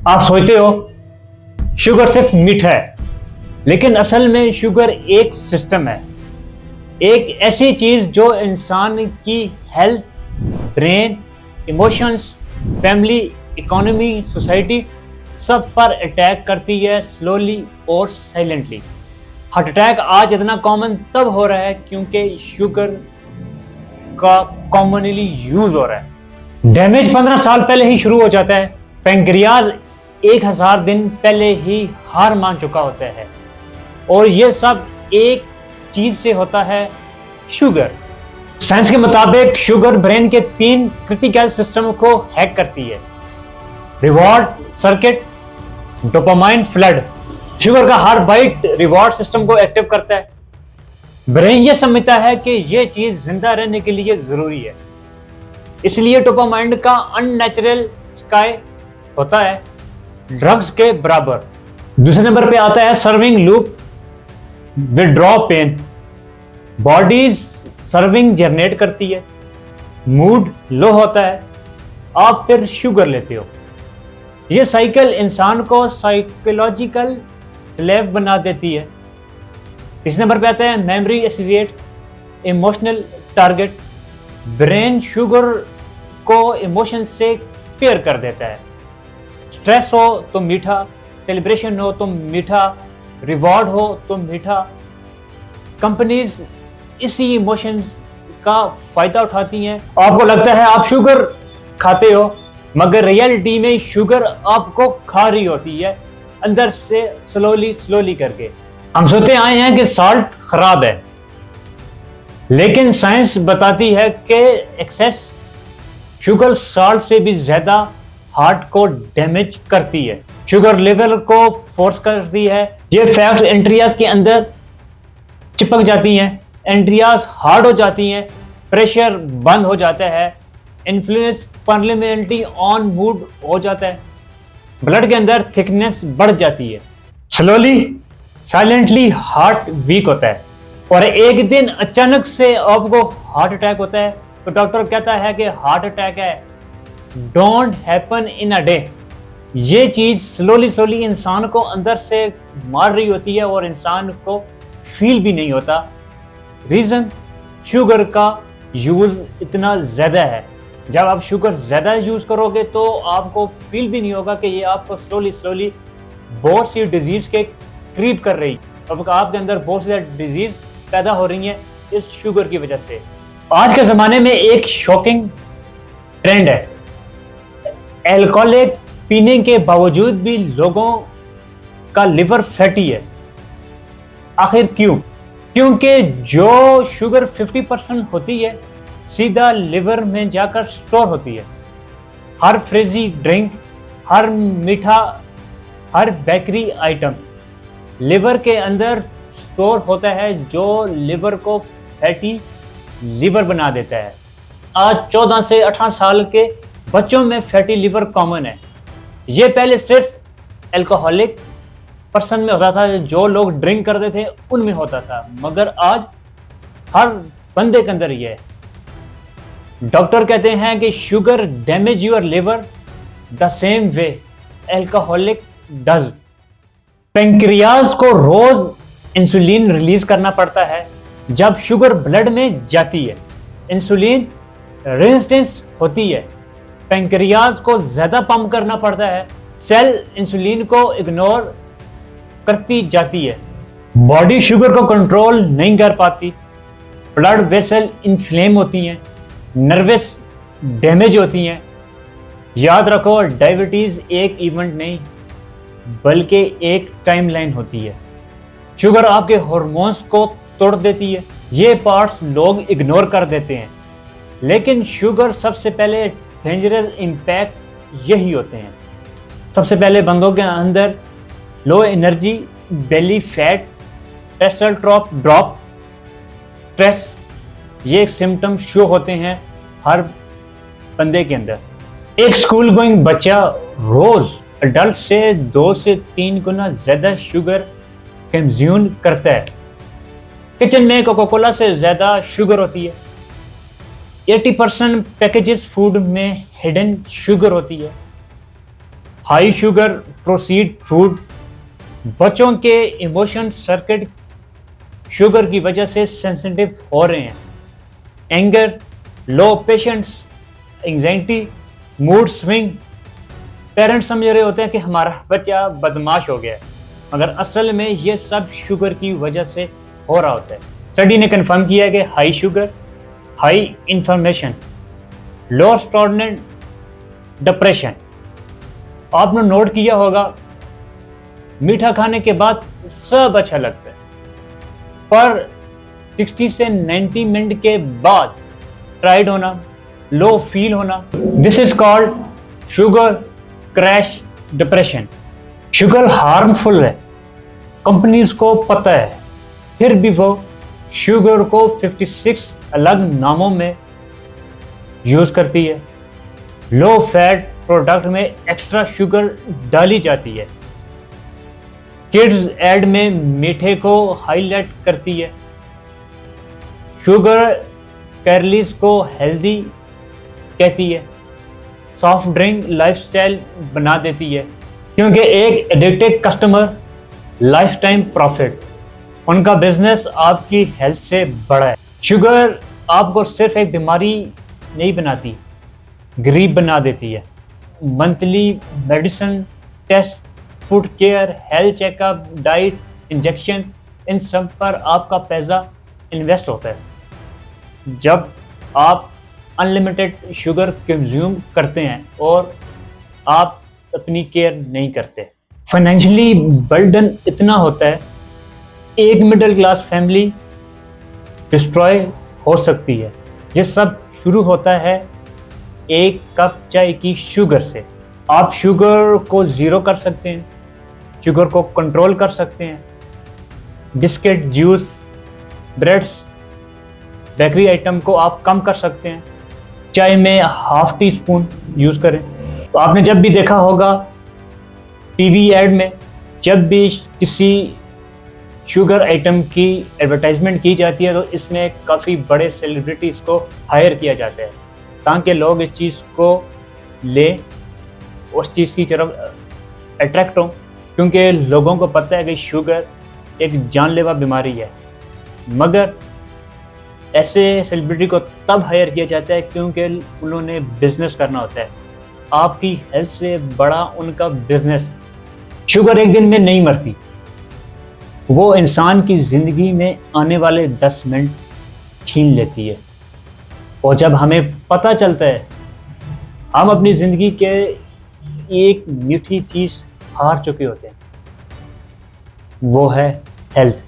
आप सोचते हो शुगर सिर्फ मीठा है, लेकिन असल में शुगर एक सिस्टम है, एक ऐसी चीज जो इंसान की health, brain, emotions, family, economy, society सब पर अटैक करती है, स्लोली और साइलेंटली। हार्ट अटैक आज इतना कॉमन तब हो रहा है क्योंकि शुगर का कॉमनली यूज हो रहा है। डैमेज 15 साल पहले ही शुरू हो जाता है। पैंक्रियाज 1000 दिन पहले ही हार मान चुका होता है, और ये सब एक चीज से होता है, शुगर। साइंस के मुताबिक शुगर ब्रेन के 3 क्रिटिकल सिस्टम को हैक करती है: reward circuit, dopamine flood. Sugar का हर बाइट रिवॉर्ड सिस्टम को एक्टिव करता है। ब्रेन ये समझता है कि ये चीज जिंदा रहने के लिए जरूरी है, इसलिए डोपामाइन का अननेचुरल स्काई होता है ड्रग्स के बराबर। दूसरे नंबर पे आता है serving loop, withdraw pain. Body serving generate करती है, मूड लो होता है, आप फिर शुगर लेते हो। ये साइकिल इंसान को साइकोलॉजिकल स्लेव बना देती है। तीसरे नंबर पे आता है memory associate, emotional target. Brain sugar को इमोशन से पेयर कर देता है। स्ट्रेस हो तो मीठा, सेलिब्रेशन हो तो मीठा, रिवॉर्ड हो तो मीठा। कंपनीज इसी इमोशंस का फायदा उठाती हैं। आपको लगता है आप शुगर खाते हो, मगर रियलिटी में शुगर आपको खा रही होती है, अंदर से स्लोली करके। हम सोचते आए हैं कि साल्ट खराब है, लेकिन साइंस बताती है कि एक्सेस शुगर साल्ट से भी ज्यादा हार्ट को डैमेज करती है। शुगर लेवल को फोर्स करती है। ये फैट एंट्रियाज के अंदर चिपक जाती हैं, एंट्रियाज हार्ड हो जाती हैं, प्रेशर बंद हो जाता है, इन्फ्लुएंस परमानेंटली ऑन मूड हो जाता है, ब्लड के अंदर थिकनेस बढ़ जाती है, स्लोली साइलेंटली हार्ट वीक होता है, और एक दिन अचानक से आपको हार्ट अटैक होता है तो डॉक्टर कहता है कि हार्ट अटैक है, don't happen in a day. ये चीज स्लोली इंसान को अंदर से मार रही होती है और इंसान को फील भी नहीं होता। रीजन शुगर का यूज इतना ज्यादा है। जब आप शुगर ज्यादा यूज करोगे तो आपको फील भी नहीं होगा कि ये आपको स्लोली बहुत सी डिजीज के करीब कर रही। अब आपके अंदर बहुत सी डिजीज पैदा हो रही है इस शुगर की वजह से। आज के ज़माने में एक शॉकिंग ट्रेंड है, अल्कोहल पीने के बावजूद भी लोगों का लिवर फैटी है। आखिर क्यों? क्योंकि जो शुगर 50% होती है सीधा लिवर में जाकर स्टोर होती है। हर फ्रिजी ड्रिंक, हर मीठा, हर बेकरी आइटम लिवर के अंदर स्टोर होता है, जो लिवर को फैटी लिवर बना देता है। आज 14 से 18 साल के बच्चों में फैटी लिवर कॉमन है। ये पहले सिर्फ अल्कोहलिक पर्सन में होता था, जो लोग ड्रिंक करते थे उनमें होता था, मगर आज हर बंदे के अंदर ये है। डॉक्टर कहते हैं कि sugar damage your liver the same way alcoholic does. Pancreas को रोज इंसुलिन रिलीज करना पड़ता है जब शुगर ब्लड में जाती है। इंसुलिन रेजिस्टेंस होती है, पैंक्रियाज को ज्यादा पंप करना पड़ता है, सेल इंसुलिन को इग्नोर करती जाती है, बॉडी शुगर को कंट्रोल नहीं कर पाती, ब्लड वेसल इन्फ्लेम होती हैं, नर्वस डैमेज होती हैं। याद रखो, डायबिटीज एक इवेंट नहीं बल्कि एक टाइमलाइन होती है। शुगर आपके हार्मोन्स को तोड़ देती है। ये पार्ट्स लोग इग्नोर कर देते हैं, लेकिन शुगर सबसे पहले डेंजरस इम्पैक्ट यही होते हैं। सबसे पहले बंदों के अंदर low energy, belly fat, testosterone drop, stress, ये सिम्टम शो होते हैं हर बंदे के अंदर। एक स्कूल गोइंग बच्चा रोज अडल्ट से 2 से 3 गुना ज्यादा शुगर कंज्यूम करता है। किचन में कोका कोला से ज्यादा शुगर होती है। 80% पैकेजेस फूड में हिडन शुगर होती है। हाई शुगर प्रोसीड फूड, बच्चों के इमोशन सर्किट शुगर की वजह से सेंसिटिव हो रहे हैं। Anger, low patience, anxiety, mood swing. Parents समझ रहे होते हैं कि हमारा बच्चा बदमाश हो गया है, मगर असल में ये सब शुगर की वजह से हो रहा होता है। स्टडी ने कंफर्म किया है कि हाई शुगर, हाई इंफॉर्मेशन, लो स्टोरेज, डिप्रेशन। आपने नोट किया होगा मीठा खाने के बाद सब अच्छा लगता है, पर 60 से 90 मिनट के बाद टायर्ड होना, लो फील होना, this is called sugar crash depression. Sugar harmful है, कंपनीज को पता है, फिर भी वो शुगर को 56 अलग नामों में यूज करती है। लो फैट प्रोडक्ट में एक्स्ट्रा शुगर डाली जाती है। किड्स एड में मीठे को हाईलाइट करती है। शुगर कैलोरीज को हेल्दी कहती है। सॉफ्ट ड्रिंक लाइफस्टाइल बना देती है, क्योंकि एक addicted customer life time profit, उनका बिजनेस आपकी हेल्थ से बड़ा है। शुगर आपको सिर्फ एक बीमारी नहीं बनाती, गरीब बना देती है। Monthly medicine, test, food care, health checkup, diet, injection, इन सब पर आपका पैसा इन्वेस्ट होता है। जब आप अनलिमिटेड शुगर कंज्यूम करते हैं और आप अपनी केयर नहीं करते, फाइनेंशियली बर्डन इतना होता है, एक मिडिल क्लास फैमिली डिस्ट्रॉय हो सकती है। ये सब शुरू होता है एक कप चाय की शुगर से। आप शुगर को ज़ीरो कर सकते हैं, शुगर को कंट्रोल कर सकते हैं। Biscuit, juice, breads, bakery item को आप कम कर सकते हैं। चाय में हाफ टी स्पून यूज़ करें। तो आपने जब भी देखा होगा टीवी ऐड में, जब भी किसी शुगर आइटम की एडवर्टाइजमेंट की जाती है तो इसमें काफ़ी बड़े सेलिब्रिटीज़ को हायर किया जाता है ताकि लोग इस चीज़ को लें, उस चीज़ की तरफ अट्रैक्ट हों, क्योंकि लोगों को पता है कि शुगर एक जानलेवा बीमारी है। मगर ऐसे सेलिब्रिटी को तब हायर किया जाता है क्योंकि उन्होंने बिजनेस करना होता है। आपकी हेल्थ से बड़ा उनका बिजनेस। शुगर एक दिन में नहीं मरती, वो इंसान की ज़िंदगी में आने वाले 10 मिनट छीन लेती है। और जब हमें पता चलता है हम अपनी ज़िंदगी के एक मीठी चीज़ हार चुके होते हैं, वो है हेल्थ।